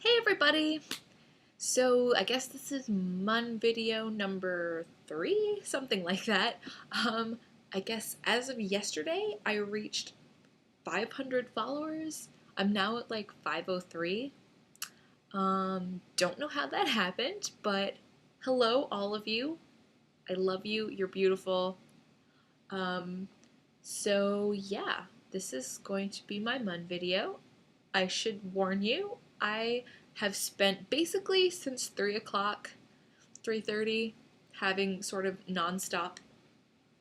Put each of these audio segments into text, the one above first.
Hey everybody! So I guess this is Mun video number 3, something like that. Um, I guess as of yesterday I reached 500 followers. I'm now at like 503. Don't know how that happened, but hello all of you. I love you. You're beautiful. Um, so yeah, this is going to be my Mun video. I should warn you, I have spent basically since 3 o'clock, 3:30, having sort of nonstop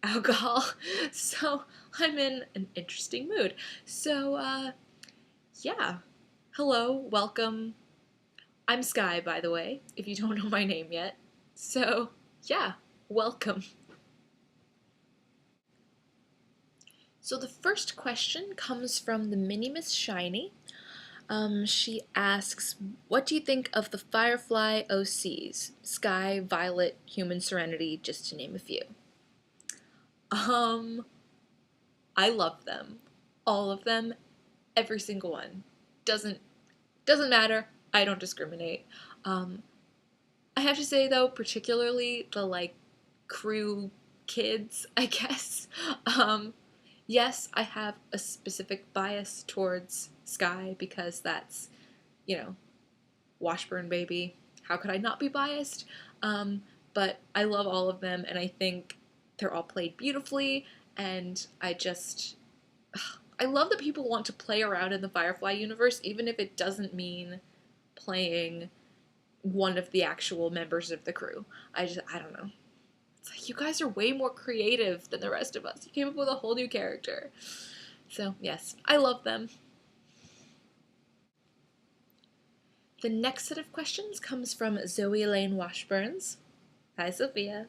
alcohol, so I'm in an interesting mood. So, yeah. Hello, welcome. I'm Sky, by the way, if you don't know my name yet. So, yeah, welcome. So the first question comes from the Mini Miss Shiny. She asks, what do you think of the Firefly OCs? Sky, Violet, Human Serenity, just to name a few. Um, I love them. All of them. Every single one. Doesn't matter. I don't discriminate. Um, I have to say though, particularly the like crew kids, I guess. Um, yes, I have a specific bias towards Sky because that's, you know, Washburn baby. How could I not be biased? Um, but I love all of them, and I think they're all played beautifully. And I love that people want to play around in the Firefly universe, even if it doesn't mean playing one of the actual members of the crew. I don't know. It's like you guys are way more creative than the rest of us. You came up with a whole new character. So yes, I love them. The next set of questions comes from Zoe Elaine Washburns. Hi, Sophia.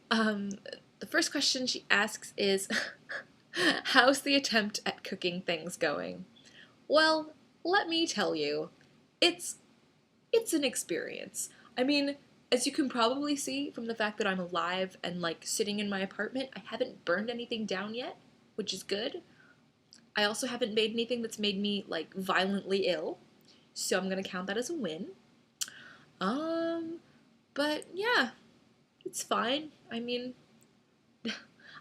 Um, the first question she asks is, how's the attempt at cooking things going? Well, let me tell you, it's it's an experience. I mean, as you can probably see from the fact that I'm alive and like sitting in my apartment, I haven't burned anything down yet, which is good. I also haven't made anything that's made me like violently ill, so I'm gonna count that as a win. Um, but yeah, it's fine. I mean,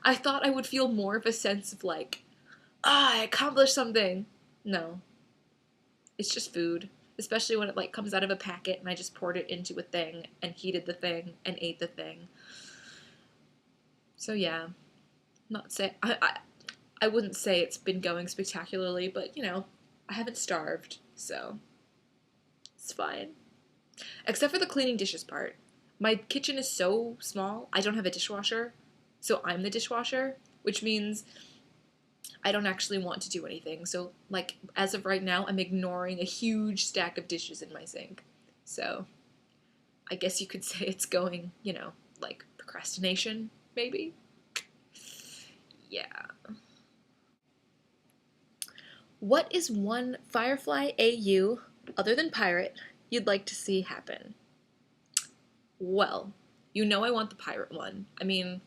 I thought I would feel more of a sense of like, I accomplished something. No, it's just food. Especially when it like comes out of a packet and I just poured it into a thing and heated the thing and ate the thing. So yeah, not say I wouldn't say it's been going spectacularly, but you know, I haven't starved, so it's fine. Except for the cleaning dishes part. My kitchen is so small, I don't have a dishwasher, so I'm the dishwasher, which means I don't actually want to do anything. So, like, as of right now, I'm ignoring a huge stack of dishes in my sink. So, I guess you could say it's going, like procrastination, maybe? Yeah. What is one Firefly AU, other than pirate, you'd like to see happen? Well, you know I want the pirate one. I mean,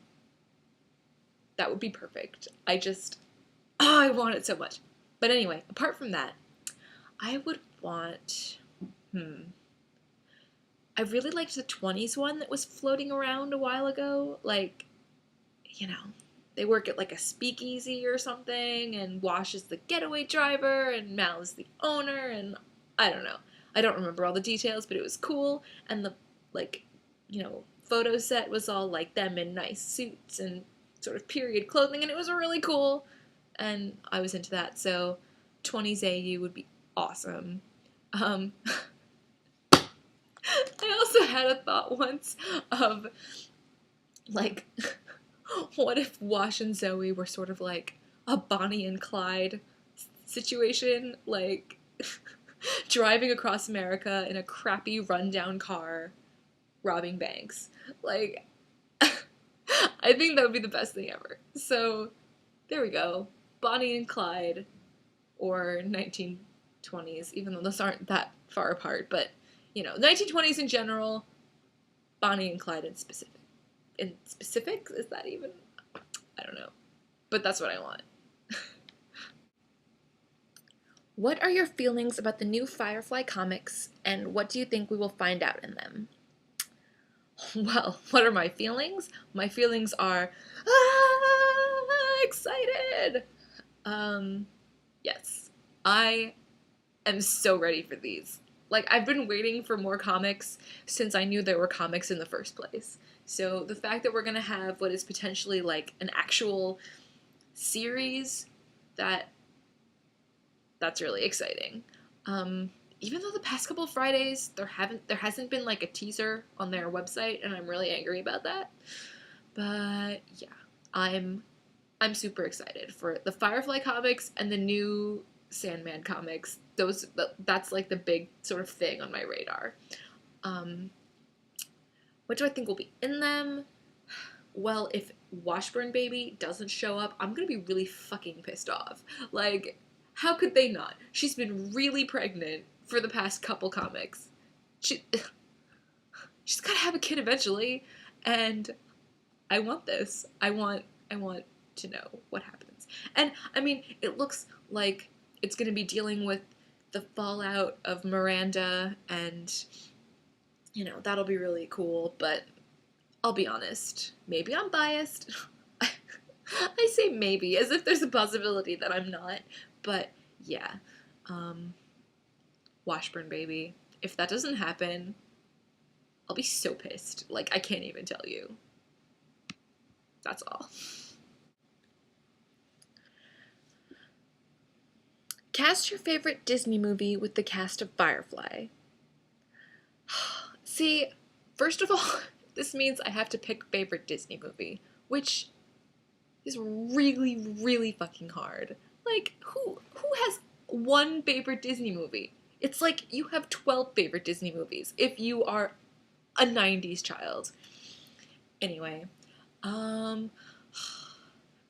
that would be perfect. I want it so much. But anyway, apart from that, I would want. I really liked the 20s one that was floating around a while ago. Like, you know, they work at like a speakeasy or something, and Wash is the getaway driver, and Mal is the owner, and I don't know. I don't remember all the details, but it was cool, and the, like, photo set was all like them in nice suits and sort of period clothing, and it was really cool, and I was into that, so 20s AU would be awesome. Um, I also had a thought once of, like, what if Wash and Zoe were sort of like a Bonnie and Clyde situation? Like, driving across America in a crappy rundown car, robbing banks. Like, I think that would be the best thing ever. So, there we go. Bonnie and Clyde, or 1920s, even though those aren't that far apart, but, 1920s in general, Bonnie and Clyde in specific. In specifics? Is that even? I don't know. But that's what I want. What are your feelings about the new Firefly comics, and what do you think we will find out in them? Well, what are my feelings? My feelings are excited. Um, yes, I am so ready for these. Like, I've been waiting for more comics since I knew there were comics in the first place. So the fact that we're gonna have what is potentially like an actual series, that that's really exciting. Um, Even though the past couple of Fridays there hasn't been like a teaser on their website, and I'm really angry about that. But yeah, I'm I'm super excited for the Firefly comics and the new Sandman comics. That's like the big sort of thing on my radar. Um, what do I think will be in them? Well, if Washburn Baby doesn't show up, I'm gonna be really fucking pissed off. Like, how could they not? She's been really pregnant for the past couple comics. She, she's gotta have a kid eventually, and I want this. I want to know what happens. And I mean, it looks like it's gonna be dealing with the fallout of Miranda, and that'll be really cool. But I'll be honest, maybe I'm biased. I say maybe as if there's a possibility that I'm not. But yeah, um, Washburn Baby. If that doesn't happen, I'll be so pissed. Like, I can't even tell you. That's all. Cast your favorite Disney movie with the cast of Firefly. See, first of all, this means I have to pick favorite Disney movie, which is really, really fucking hard. Like, who has one favorite Disney movie? It's like you have 12 favorite Disney movies if you are a 90s child. Anyway, um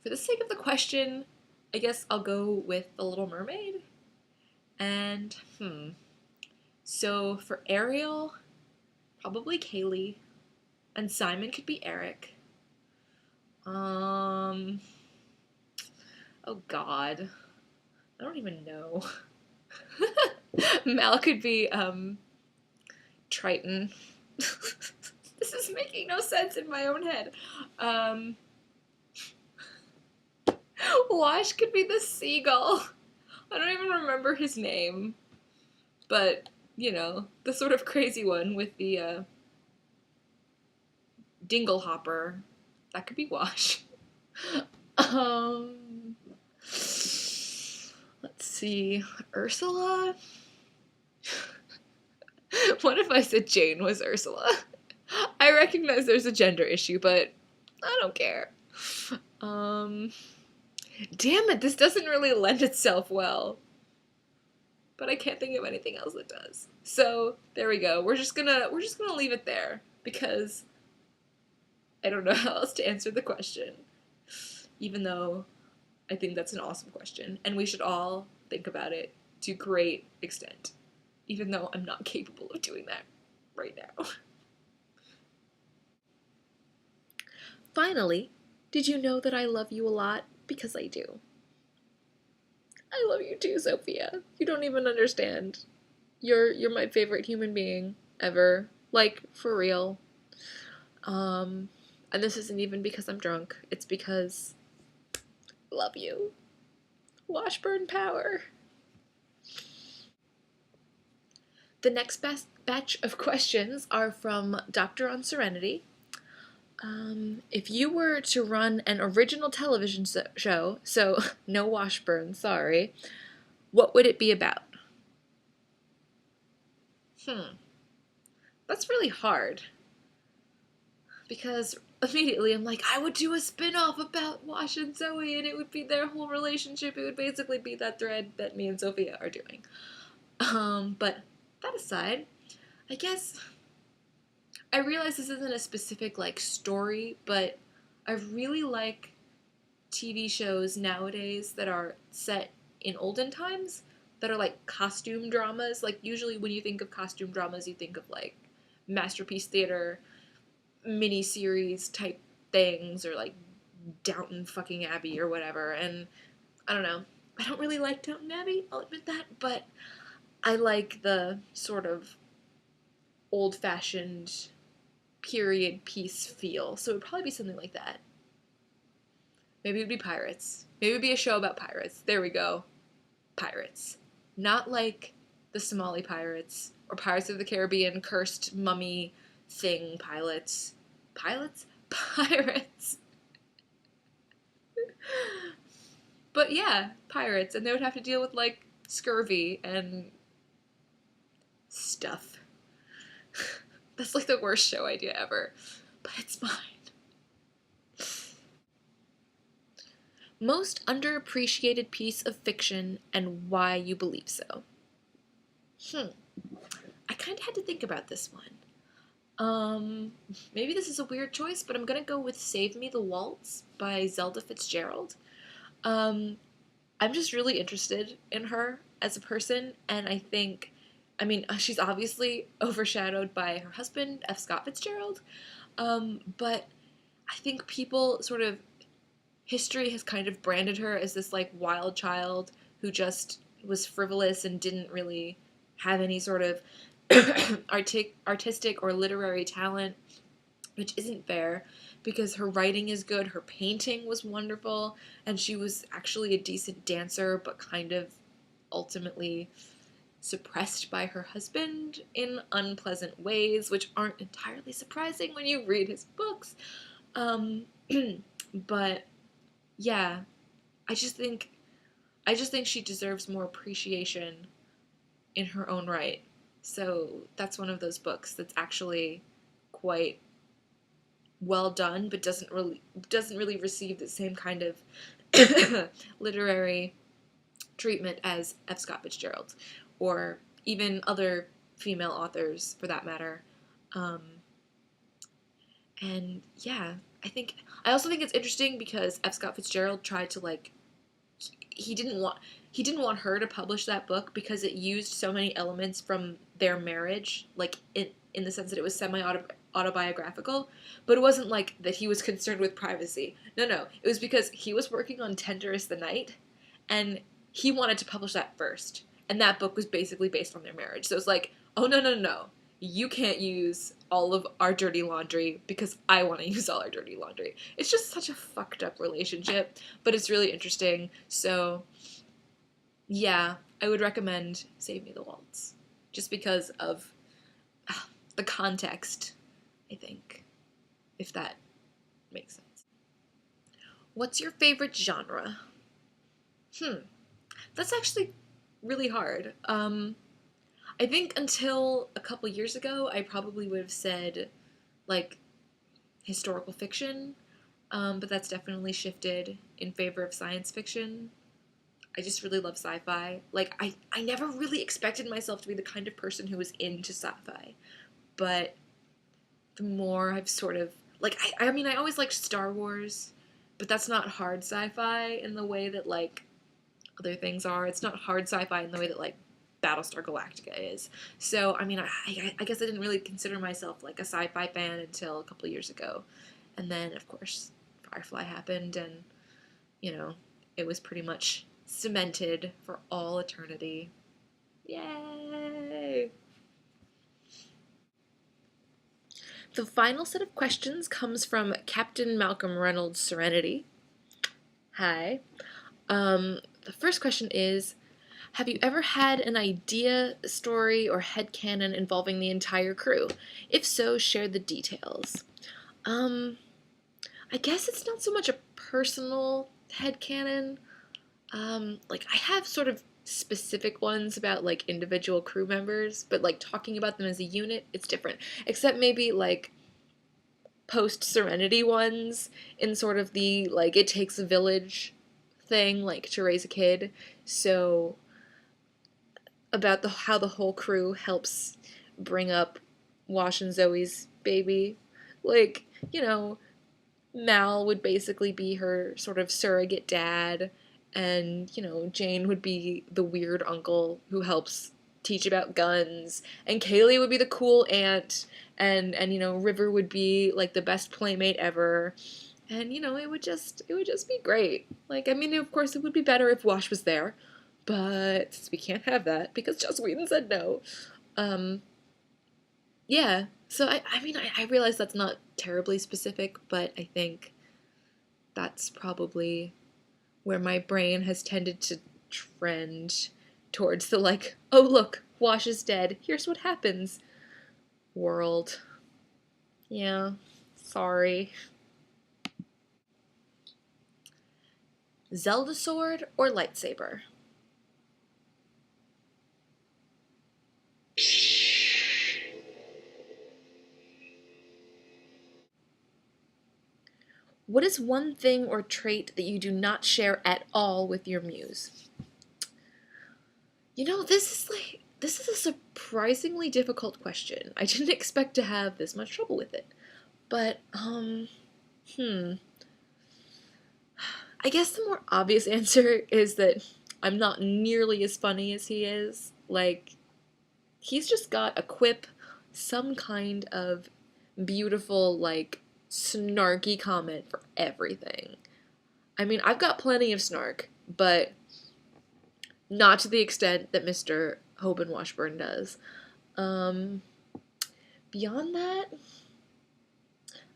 for the sake of the question, I guess I'll go with The Little Mermaid. And so for Ariel, probably Kaylee, and Simon could be Eric. Um oh god. I don't even know. Mal could be Triton. This is making no sense in my own head. Wash could be the seagull. I don't even remember his name. But, the sort of crazy one with the dinglehopper. That could be Wash. um, let's see. Ursula? What if I said Jane was Ursula? I recognize there's a gender issue, but I don't care. Damn it, this doesn't really lend itself well. But I can't think of anything else that does. So there we go. We're just gonna leave it there because I don't know how else to answer the question. Even though I think that's an awesome question, and we should all think about it to great extent. Even though I'm not capable of doing that right now. Finally, did you know that I love you a lot? Because I do. I love you too, Sophia. You don't even understand. You're my favorite human being ever. Like, for real. And this isn't even because I'm drunk. It's because I love you. Washburn power. The next batch of questions are from Dr. on Serenity. If you were to run an original television show, so no Washburn, sorry, what would it be about? That's really hard. Because immediately I'm like, I would do a spin-off about Wash and Zoe, and it would be their whole relationship. It would basically be that thread that me and Sophia are doing. But that aside, I guess I realize this isn't a specific like story, but I really like TV shows nowadays that are set in olden times that are like costume dramas. Like usually when you think of costume dramas, you think of like Masterpiece Theater miniseries type things or like Downton fucking Abbey or whatever. And I don't know. I don't really like Downton Abbey, I'll admit that, but I like the sort of old-fashioned period piece feel, so it would probably be something like that. Maybe it would be pirates. Maybe it would be a show about pirates. There we go. Pirates. Not like the Somali pirates or Pirates of the Caribbean cursed mummy thing pilots. Pilots? Pirates. But yeah, pirates. And they would have to deal with like scurvy and stuff. That's like the worst show idea ever. But it's fine. Most underappreciated piece of fiction and why you believe so. I kind of had to think about this one. Maybe this is a weird choice, but I'm gonna go with Save Me the Waltz by Zelda Fitzgerald. Um, I'm just really interested in her as a person, and she's obviously overshadowed by her husband, F. Scott Fitzgerald, but I think people sort of, history has kind of branded her as this, like, wild child who just was frivolous and didn't really have any sort of artistic or literary talent, which isn't fair because her writing is good, her painting was wonderful, and she was actually a decent dancer, but kind of ultimately suppressed by her husband in unpleasant ways, which aren't entirely surprising when you read his books. Um, but yeah, I just think she deserves more appreciation in her own right. So that's one of those books that's actually quite well done, but doesn't really receive the same kind of literary treatment as F. Scott Fitzgerald, or even other female authors for that matter. Um, and yeah, I also think it's interesting because F. Scott Fitzgerald tried to like he didn't want her to publish that book because it used so many elements from their marriage, like in the sense that it was semi autobiographical, but it wasn't like that he was concerned with privacy. No, it was because he was working on Tender is the Night, and he wanted to publish that first, and that book was basically based on their marriage. So it's like, oh no, you can't use all of our dirty laundry because I want to use all our dirty laundry. It's just such a fucked up relationship, but it's really interesting. So, yeah, I would recommend Save Me the Waltz. Just because of the context, I think, if that makes sense. What's your favorite genre? That's actually really hard. I think until a couple years ago, I probably would have said, like, historical fiction, but that's definitely shifted in favor of science fiction. I just really love sci-fi. Like, I never really expected myself to be the kind of person who was into sci-fi, but the more I've sort of, like, I always liked Star Wars, but that's not hard sci-fi in the way that, like, other things are. It's not hard sci-fi in the way that, like, Battlestar Galactica is. So, I guess I didn't really consider myself, like, a sci-fi fan until a couple years ago. And then, of course, Firefly happened, and, it was pretty much cemented for all eternity. Yay! The final set of questions comes from Captain Malcolm Reynolds Serenity. Hi. The first question is, have you ever had an idea, story, or headcanon involving the entire crew? If so, share the details. I guess it's not so much a personal headcanon. Like, I have sort of specific ones about, like, individual crew members, but, like, talking about them as a unit, it's different. Except maybe, like, post-Serenity ones in sort of the, like, it takes a village thing, like, to raise a kid. So, about how the whole crew helps bring up Wash and Zoe's baby. Like, Mal would basically be her sort of surrogate dad, and, Jane would be the weird uncle who helps teach about guns, and Kaylee would be the cool aunt, and River would be, like, the best playmate ever, and it would just be great. Like, I mean, of course, it would be better if Wash was there, but since we can't have that because Joss Whedon said no, um, yeah. So I mean, I realize that's not terribly specific, but I think that's probably where my brain has tended to trend towards the like, oh look, Wash is dead. Here's what happens. World. Yeah. Sorry. Zelda sword or lightsaber? What is one thing or trait that you do not share at all with your muse? This is a surprisingly difficult question. I didn't expect to have this much trouble with it. But hmm. I guess the more obvious answer is that I'm not nearly as funny as he is. Like, he's just got a quip, some kind of beautiful, like, snarky comment for everything. I mean, I've got plenty of snark, but not to the extent that Mr. Hoban Washburn does. Um, Beyond that,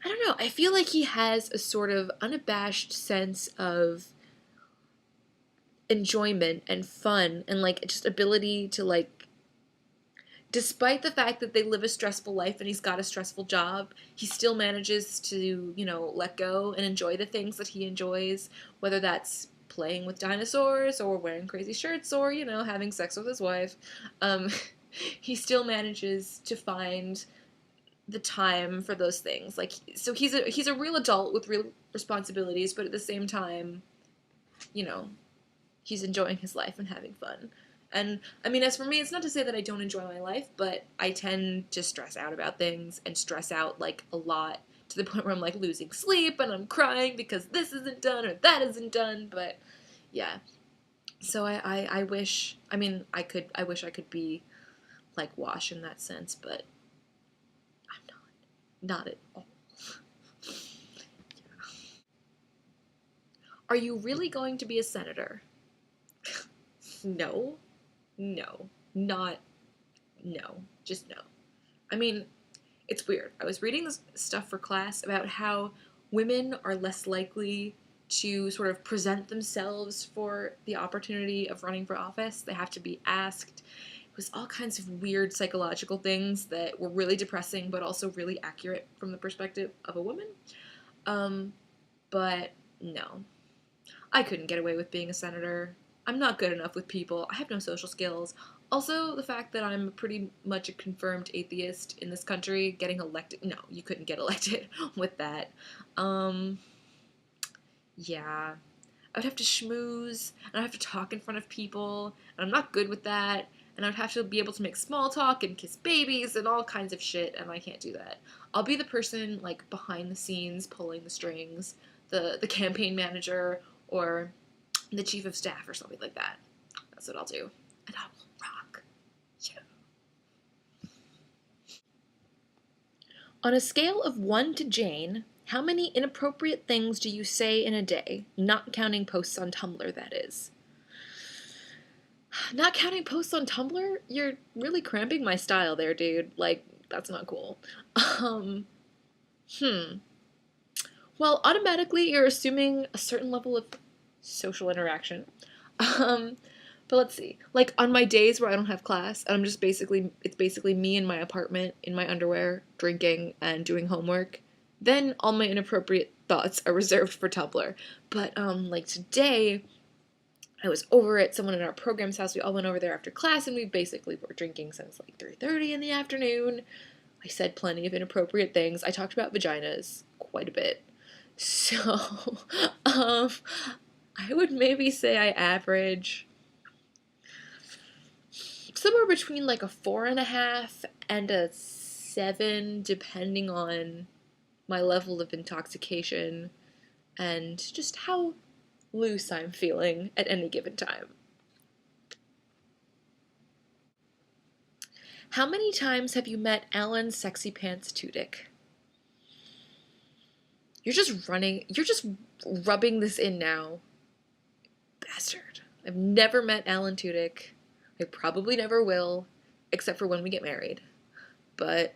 I don't know. I feel like he has a sort of unabashed sense of enjoyment and fun and like just ability to like, despite the fact that they live a stressful life and he's got a stressful job, he still manages to, let go and enjoy the things that he enjoys, whether that's playing with dinosaurs or wearing crazy shirts or, having sex with his wife. Um, he still manages to find the time for those things. Like, so he's a real adult with real responsibilities, but at the same time, you know, he's enjoying his life and having fun. And I mean, as for me, it's not to say that I don't enjoy my life, but I tend to stress out about things and stress out like a lot to the point where I'm like losing sleep and I'm crying because this isn't done or that isn't done. But yeah, so I wish, I mean, I wish I could be like Wash in that sense, but I'm not at all. Are you really going to be a senator? No, no, not no, just no. I mean, it's weird. I was reading this stuff for class about how women are less likely to sort of present themselves for the opportunity of running for office. They have to be asked. It was all kinds of weird psychological things that were really depressing, but also really accurate from the perspective of a woman. Um, but no, I couldn't get away with being a senator. I'm not good enough with people. I have no social skills. Also, the fact that I'm pretty much a confirmed atheist in this country, getting elected. No, you couldn't get elected with that. Um, yeah. I would have to schmooze, and I'd have to talk in front of people, and I'm not good with that. And I'd have to be able to make small talk and kiss babies and all kinds of shit, and I can't do that. I'll be the person, like, behind the scenes, pulling the strings, the campaign manager, or the chief of staff, or something like that. That's what I'll do. And I will rock. Yeah. On a scale of 1 to Jane, how many inappropriate things do you say in a day? Not counting posts on Tumblr, that is. Not counting posts on Tumblr? You're really cramping my style there, dude. Like, that's not cool. Um, hmm. Well, automatically you're assuming a certain level of social interaction. Um, but let's see. Like on my days where I don't have class, and it's basically me in my apartment in my underwear, drinking and doing homework. Then all my inappropriate thoughts are reserved for Tumblr. But like today, I was over at someone in our program's house. We all went over there after class, and we basically were drinking since like 3:30 in the afternoon. I said plenty of inappropriate things. I talked about vaginas quite a bit. So, um, I would maybe say I average somewhere between like a 4.5 and a 7, depending on my level of intoxication and just how loose I'm feeling at any given time. How many times have you met Alan Sexy Pants Tudyk? You're just rubbing this in now. Bastard. I've never met Alan Tudyk. I probably never will, except for when we get married. But,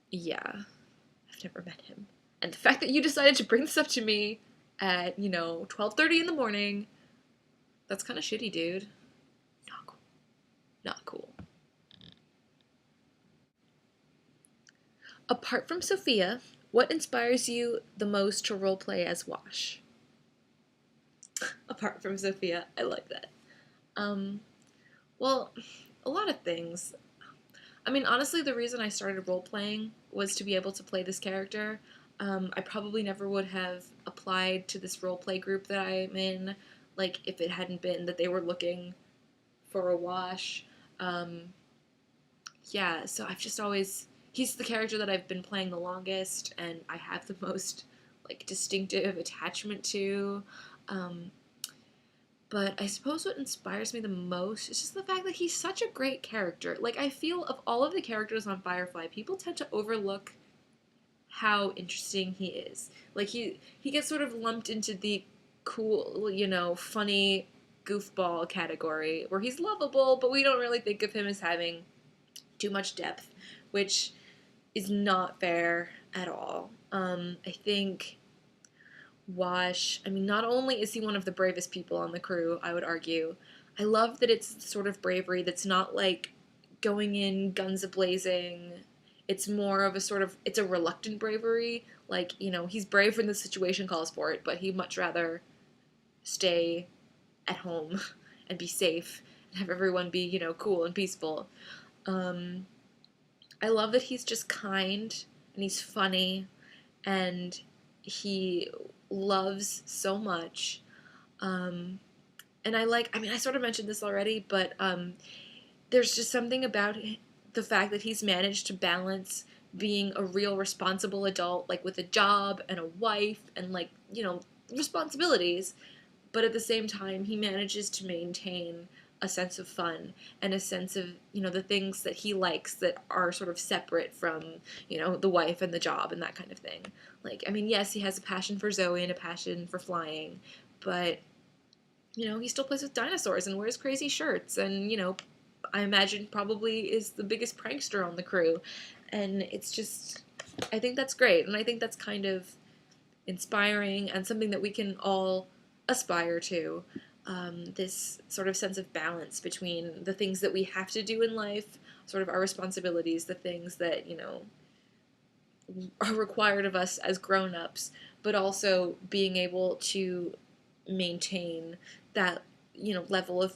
yeah, I've never met him. And the fact that you decided to bring this up to me at, 12:30 in the morning, that's kind of shitty, dude. Not cool. Not cool. Apart from Sophia, what inspires you the most to roleplay as Wash? Apart from Sophia, I like that. Well, a lot of things. I mean, honestly, the reason I started role playing was to be able to play this character. I probably never would have applied to this role play group that I'm in, like, if it hadn't been that they were looking for a Wash. Um, yeah, so I've just always. He's the character that I've been playing the longest, and I have the most, like, distinctive attachment to. Um, but I suppose what inspires me the most is just the fact that he's such a great character. Like, I feel of all of the characters on Firefly, people tend to overlook how interesting he is. Like, he gets sort of lumped into the cool, funny goofball category where he's lovable, but we don't really think of him as having too much depth, which is not fair at all. I think Wash, I mean, not only is he one of the bravest people on the crew, I would argue, I love that it's sort of bravery that's not like going in guns a-blazing. It's more of a sort of, it's a reluctant bravery. Like, he's brave when the situation calls for it, but he'd much rather stay at home and be safe and have everyone be, cool and peaceful. Um, I love that he's just kind and he's funny and he loves so much. Um, and I sort of mentioned this already, but there's just something about the fact that he's managed to balance being a real responsible adult, like with a job and a wife and, like, responsibilities, but at the same time, he manages to maintain a sense of fun and a sense of, the things that he likes that are sort of separate from, the wife and the job and that kind of thing. Like, I mean, yes, he has a passion for Zoe and a passion for flying, but, he still plays with dinosaurs and wears crazy shirts and, I imagine probably is the biggest prankster on the crew. And it's just, I think that's great. And I think that's kind of inspiring and something that we can all aspire to. This sort of sense of balance between the things that we have to do in life, sort of our responsibilities, the things that, are required of us as grown-ups, but also being able to maintain that, level of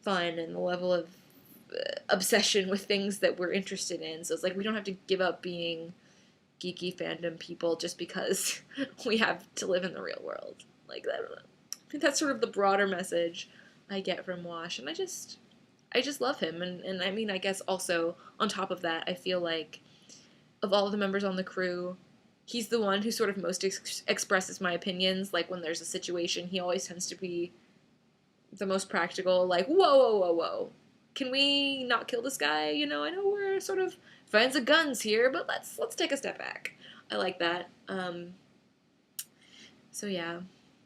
fun and the level of obsession with things that we're interested in. So it's like we don't have to give up being geeky fandom people just because we have to live in the real world. Like, I don't know. I think that's sort of the broader message I get from Wash, and I just love him. And I mean, I guess also on top of that, I feel like of all of the members on the crew, he's the one who sort of most expresses my opinions. Like, when there's a situation, he always tends to be the most practical. Like, whoa, whoa, whoa, whoa, can we not kill this guy? I know we're sort of fans of guns here, but let's take a step back. I like that. So yeah,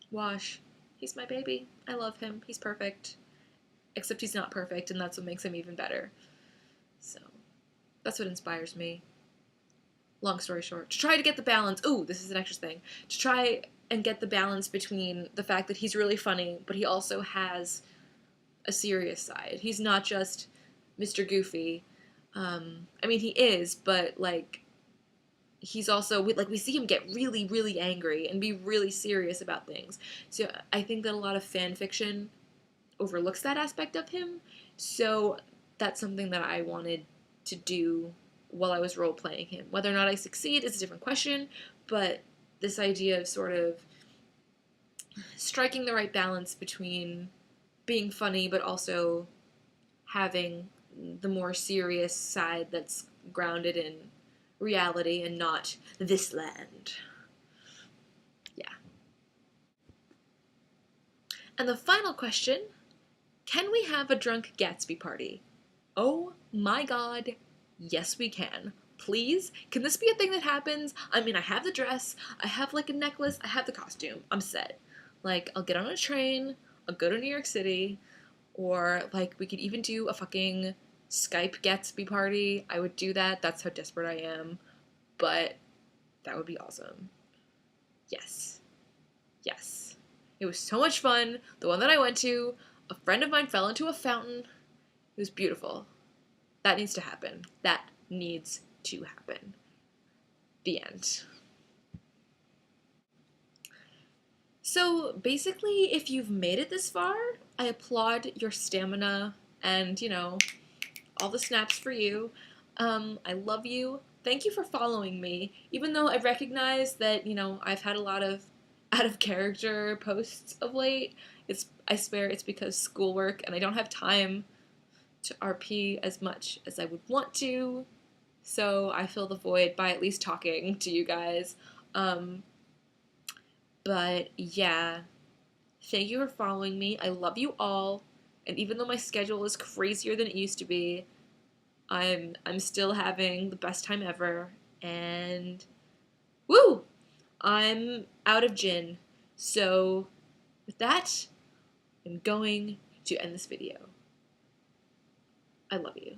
Wash, he's my baby. I love him. He's perfect. Except he's not perfect, and that's what makes him even better. So that's what inspires me. Long story short, to try to get the balance. Ooh, this is an extra thing. To try and get the balance between the fact that he's really funny, but he also has a serious side. He's not just Mr. Goofy. I mean, he is, but, like, he's also, we see him get really, really angry and be really serious about things. So I think that a lot of fan fiction overlooks that aspect of him. So that's something that I wanted to do while I was role playing him. Whether or not I succeed is a different question, but this idea of sort of striking the right balance between being funny but also having the more serious side that's grounded in reality and not this land. Yeah. And the final question, can we have a drunk Gatsby party? Oh my god, yes we can. Please? Can this be a thing that happens? I mean, I have the dress, I have like a necklace, I have the costume. I'm set. Like, I'll get on a train, I'll go to New York City, or like we could even do a fucking Skype Gatsby party. I would do that. That's how desperate I am. But that would be awesome. Yes. Yes. It was so much fun. The one that I went to, a friend of mine fell into a fountain. It was beautiful. That needs to happen. That needs to happen. The end. So basically, if you've made it this far, I applaud your stamina and, all the snaps for you. I love you. Thank you for following me. Even though I recognize that, I've had a lot of out of character posts of late, I swear it's because schoolwork and I don't have time to RP as much as I would want to. So I fill the void by at least talking to you guys. But yeah, thank you for following me. I love you all. And even though my schedule is crazier than it used to be, I'm still having the best time ever. And woo! I'm out of gin. So with that, I'm going to end this video. I love you.